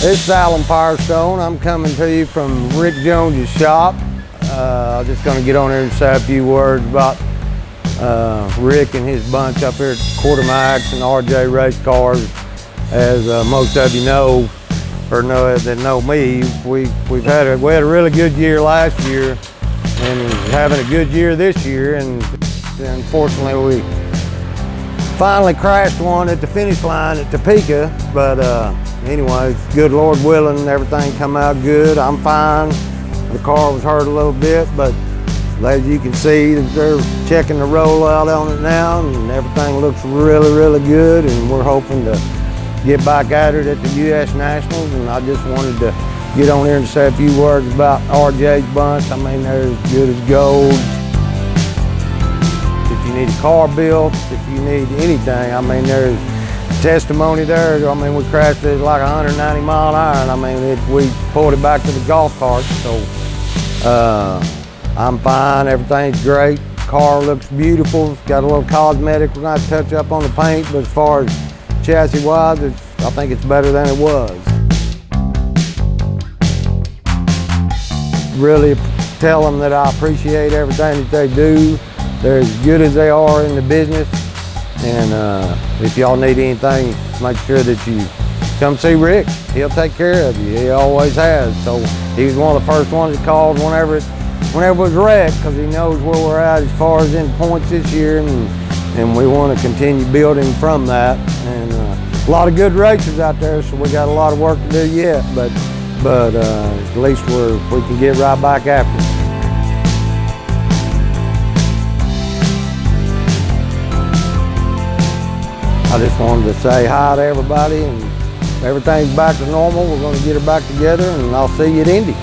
It's Alan Firestone. I'm coming to you from Rick Jones's shop. I'm just going to get on there and say a few words about Rick and his bunch up here at Quarter Max and RJ Race Cars. As most of you know, or know that know me, we had a really good year last year and having a good year this year, and unfortunately we finally crashed one at the finish line at Topeka, but anyway, good Lord willing, everything come out good. I'm fine. The car was hurt a little bit, but as you can see, they're checking the rollout on it now, and everything looks really, really good, and we're hoping to get back at it at the U.S. Nationals. And I just wanted to get on here and say a few words about RJ's bunch. I mean, they're as good as gold. If you need a car built, if you need anything, I mean, there's testimony there. I mean, we crashed it like 190 mile an hour, and I mean, we pulled it back to the golf cart. So I'm fine, everything's great. Car looks beautiful. It's got a little cosmetic we're gonna touch up on the paint, but as far as chassis wise, I think it's better than it was. Really tell them that I appreciate everything that they do. They're as good as they are in the business, and if y'all need anything, make sure that you come see Rick. He'll take care of you. He always has. So he was one of the first ones that called whenever it was wrecked, because he knows where we're at as far as in points this year, and we want to continue building from that. And a lot of good racers out there, so we got a lot of work to do yet, but at least we can get right back after it. I just wanted to say hi to everybody, and everything's back to normal. We're going to get her back together, and I'll see you at Indy.